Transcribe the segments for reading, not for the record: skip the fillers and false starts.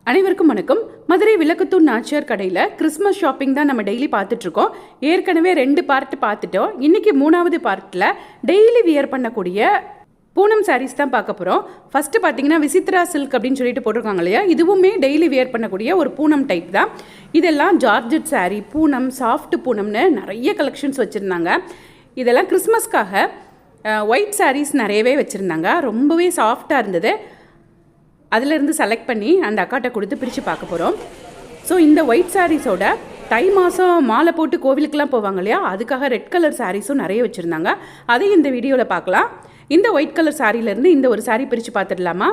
அனைவருக்கும் வணக்கம். மதுரை விளக்குத்தூர் நாச்சியார் கடையில் கிறிஸ்மஸ் ஷாப்பிங் தான் நம்ம டெய்லி பார்த்துட்ருக்கோம். ஏற்கனவே 2 பார்ட் பார்த்துட்டோம். இன்றைக்கி 3வது பார்ட்டில் டெய்லி வியர் பண்ணக்கூடிய பூனம் சாரீஸ் தான் பார்க்க போகிறோம். ஃபஸ்ட்டு பார்த்தீங்கன்னா விசித்ரா சில்க் அப்படின்னு சொல்லிட்டு போட்டிருக்காங்க இல்லையா, இதுவுமே டெய்லி வியர் பண்ணக்கூடிய ஒரு பூனம் டைப் தான். இதெல்லாம் ஜார்ஜெட் சாரீ, பூனம், சாஃப்ட் பூனம்னு நிறைய கலெக்ஷன்ஸ் வச்சுருந்தாங்க. இதெல்லாம் கிறிஸ்மஸ்க்காக ஒயிட் சாரீஸ் நிறையவே வச்சுருந்தாங்க. ரொம்பவே சாஃப்டாக இருந்தது. அதிலிருந்து செலக்ட் பண்ணி அந்த அக்காட்ட கொடுத்து பிரித்து பார்க்க போகிறோம். ஸோ இந்த ஒயிட் சாரீஸோட தை மாதம் மாலை போட்டு கோவிலுக்கெலாம் போவாங்க இல்லையா, அதுக்காக ரெட் கலர் சாரீஸும் நிறைய வச்சுருந்தாங்க. அதையும் இந்த வீடியோவில் பார்க்கலாம். இந்த ஒயிட் கலர் சாரீலேருந்து இந்த ஒரு சாரீ பிரித்து பார்த்துடலாமா?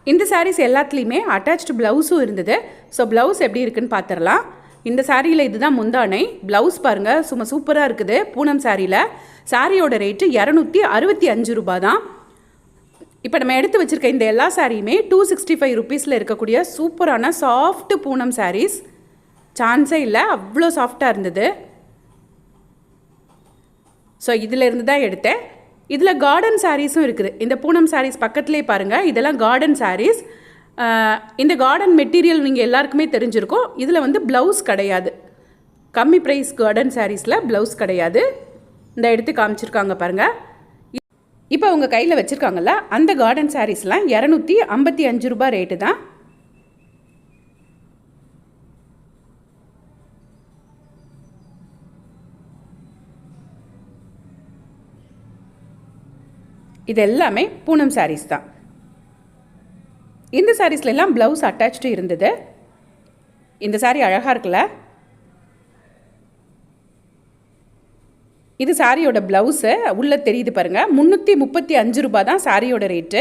இந்த சாரீஸ் எல்லாத்துலேயுமே அட்டாச்டு ப்ளவுஸும் இருந்தது. ஸோ ப்ளவுஸ் எப்படி இருக்குன்னு பார்த்துடலாம். இந்த சாரியில் இதுதான் முந்தானை. ப்ளவுஸ் பாருங்கள், சும்மா சூப்பராக இருக்குது. பூனம் சாரியில் சாரியோட ரேட்டு 265 ரூபா தான். இப்போ நம்ம எடுத்து வச்சுருக்க இந்த எல்லா சாரியுமே 265 ருபீஸில் இருக்கக்கூடிய சூப்பரான சாஃப்ட் பூனம் சாரீஸ். சான்ஸே இல்லை, அவ்வளோ சாஃப்டாக இருந்தது. ஸோ இதிலேருந்து தான் எடுத்தேன். இதில் கார்டன் சாரீஸும் இருக்குது. இந்த பூனம் சாரீஸ் பக்கத்துலேயே பாருங்கள், இதெல்லாம் கார்டன் சாரீஸ். இந்த கார்டன் மெட்டீரியல் நீங்கள் எல்லாருக்குமே தெரிஞ்சிருக்கும். இதில் வந்து ப்ளவுஸ் கிடையாது. கம்மி ப்ரைஸ் கார்டன் சாரீஸில் ப்ளவுஸ் கிடையாது. இந்த எடுத்து காமிச்சிருக்காங்க பாருங்கள். இப்போ அவங்க கையில் வச்சுருக்காங்கல்ல, அந்த கார்டன் சாரீஸ்லாம் 255 ரூபா ரேட்டு தான். இது எல்லாமே பூனம் சாரீஸ் தான். இந்த சாரீஸ்ல எல்லாம் ப்ளவுஸ் அட்டாச்டு இருந்தது. இந்த சாரீ அழகாக இருக்குல்ல. இது சாரியோட ப்ளவுஸு உள்ளே தெரியுது பாருங்கள். 335 ரூபா தான் சாரியோட ரேட்டு.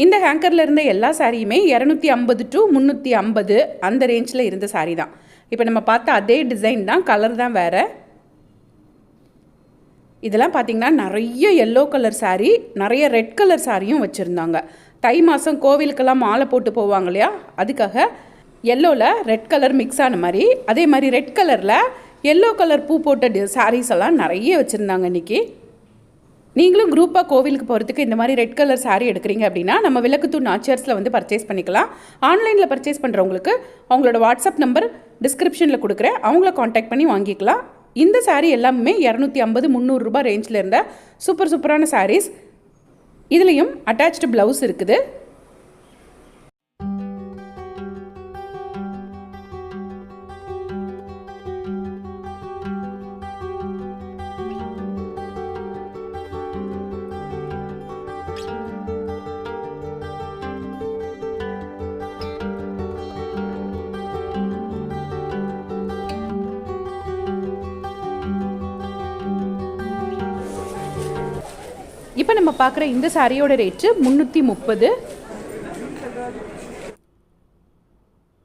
இந்த ஹேங்கரில் இருந்த எல்லா சாரியுமே 250 to 350 அந்த ரேஞ்சில் இருந்த சாரி தான். இப்போ நம்ம பார்த்த அதே டிசைன் தான், கலர் தான் வேறு. இதெல்லாம் பார்த்திங்கன்னா நிறைய எல்லோ கலர் சாரீ, நிறைய ரெட் கலர் சாரியும் வச்சுருந்தாங்க. தை மாதம் கோவிலுக்கெல்லாம் மாலை போட்டு போவாங்க இல்லையா, அதுக்காக எல்லோவில் ரெட் கலர் மிக்ஸ் ஆன மாதிரி, அதே மாதிரி ரெட் கலரில் எல்லோ கலர் பூ போட்ட சாரீஸ் எல்லாம் நிறைய வச்சுருந்தாங்க. இன்றைக்கி நீங்களும் குரூப்பாக கோவிலுக்கு போகிறதுக்கு இந்த மாதிரி ரெட் கலர் சாரீ எடுக்கிறீங்க அப்படின்னா நம்ம விளக்குத்தூர் நாச்சியார்ஸில் வந்து பர்ச்சேஸ் பண்ணிக்கலாம். ஆன்லைனில் பர்ச்சேஸ் பண்ணுறவங்களுக்கு அவங்களோட வாட்ஸ்அப் நம்பர் டிஸ்கிரிப்ஷனில் கொடுக்குறேன், அவங்கள காண்டாக்ட் பண்ணி வாங்கிக்கலாம். இந்த சாரீ எல்லாமே 250-300 ரூபா ரேஞ்சில் இருந்த சூப்பரான சாரீஸ். இதுலேயும் அட்டாச்டு ப்ளவுஸ் இருக்குது. இப்போ நம்ம பார்க்குற இந்த சாரியோட ரேட்டு 330.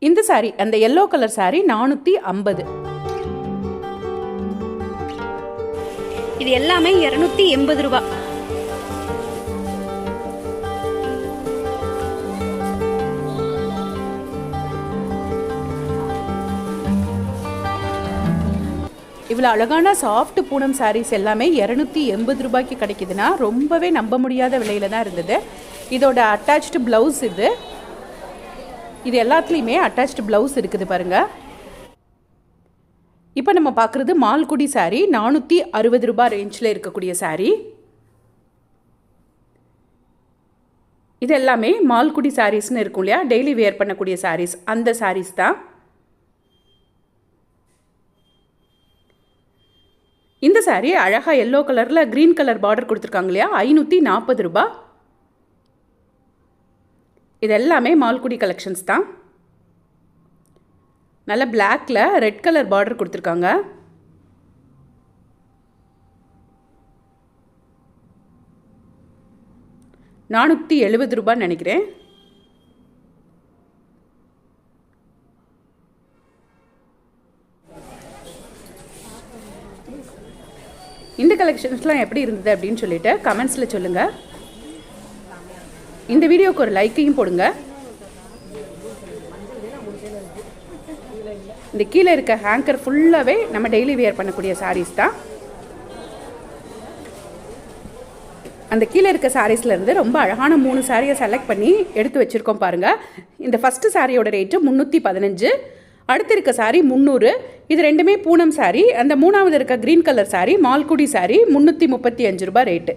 இந்த சாரி, அந்த எல்லோ கலர் சாரி 450. இது எல்லாமே 280 ரூபா. இவ்வளோ அழகான சாஃப்ட் பூனம் சாரீஸ் எல்லாமே 280 ரூபாய்க்கு கிடைக்குதுன்னா ரொம்பவே நம்ப முடியாத விலையில் தான் இருந்தது. இதோட அட்டாச்டு ப்ளவுஸ் இது எல்லாத்துலேயுமே அட்டாச்டு ப்ளவுஸ் இருக்குது பாருங்கள். இப்போ நம்ம பார்க்குறது மால்குடி சாரீ, 460 ரூபா ரேஞ்சில் இருக்கக்கூடிய சாரீ. இது எல்லாமே மால்குடி சாரீஸ்னு இருக்கும் இல்லையா, டெய்லி வேர் பண்ணக்கூடிய சாரீஸ், அந்த சாரீஸ் தான். இந்த சாரீ அழகாக எல்லோ கலரில் க்ரீன் கலர் பார்டர் கொடுத்துருக்காங்க இல்லையா, 540 ரூபா. இது எல்லாமே மால்குடி கலெக்ஷன்ஸ் தான். நல்ல பிளாக்ல ரெட் கலர் பார்டர் கொடுத்துருக்காங்க. ₹470 நினைக்கிறேன். இந்த கலெக்ஷன்ஸ்லாம் எப்படி இருந்தது அப்படின்னு சொல்லிட்டு கமெண்ட்ஸில் சொல்லுங்கள். இந்த வீடியோவுக்கு ஒரு லைக்கையும் போடுங்க. இந்த கீழே இருக்க ஹேங்கர் ஃபுல்லாகவே நம்ம டெய்லி வியர் பண்ணக்கூடிய சாரீஸ் தான். அந்த கீழே இருக்க சாரீஸ்லேருந்து ரொம்ப அழகான 3 சாரியை செலக்ட் பண்ணி எடுத்து வச்சுருக்கோம் பாருங்கள். இந்த ஃபஸ்ட்டு சாரியோட ரேட்டு 315, அடுத்து இருக்க சாரி 300. இது ரெண்டுமே பூனம் சாரி. அந்த மூணாவது இருக்க green colour sorry Malgudi sorry 335 ரூபாய் ரேட்டு.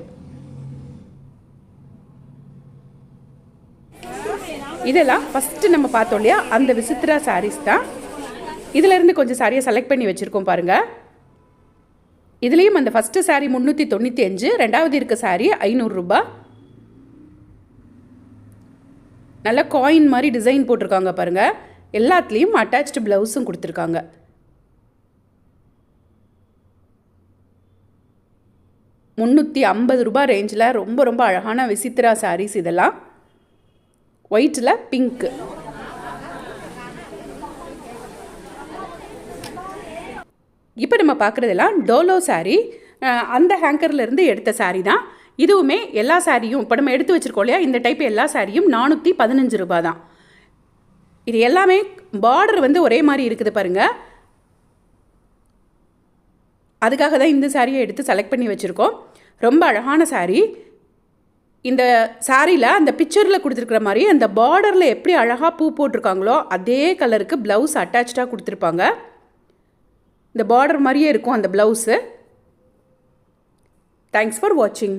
இதெல்லாம் ஃபஸ்ட்டு நம்ம பார்த்தோம் இல்லையா, அந்த விசித்ரா சாரீஸ் தான். இதிலேருந்து கொஞ்சம் சாரியை செலக்ட் பண்ணி வச்சுருக்கோம் பாருங்கள். இதுலேயும் அந்த ஃபஸ்ட்டு சாரீ 395, ரெண்டாவது இருக்க சாரீ 500 ரூபாய். நல்லா காயின் மாதிரி டிசைன் போட்டிருக்காங்க பாருங்கள். எல்லாத்துலேயும் அட்டாச்டு ப்ளவுஸும் கொடுத்துருக்காங்க. ₹350 ரேஞ்சில் ரொம்ப ரொம்ப அழகான விசித்ரா சாரீஸ். இதெல்லாம் ஒயிட்டில் பிங்க்கு. இப்போ நம்ம பார்க்குறதெல்லாம் டோலோ சாரீ. அந்த ஹேங்கர்லேருந்து எடுத்த சாரீ தான். இதுவுமே எல்லா சாரியும் இப்போ நம்ம எடுத்து வச்சுருக்கோம் இல்லையா, இந்த டைப் எல்லா சாரியும் 415 ரூபாய் தான். இது எல்லாமே பார்டர் வந்து ஒரே மாதிரி இருக்குது பாருங்கள். அதுக்காக தான் இந்த சாரியை எடுத்து செலக்ட் பண்ணி வச்சுருக்கோம். ரொம்ப அழகான சாரீ. இந்த சாரியில் அந்த பிக்சரில் கொடுத்துருக்குற மாதிரி அந்த பார்டரில் எப்படி அழகாக பூ போட்டிருக்காங்களோ அதே கலருக்கு ப்ளவுஸ் அட்டாச்சாக கொடுத்துருப்பாங்க. இந்த பார்டர் மாதிரியே இருக்கும் அந்த ப்ளவுஸு. தேங்க்ஸ் ஃபார் வாட்சிங்.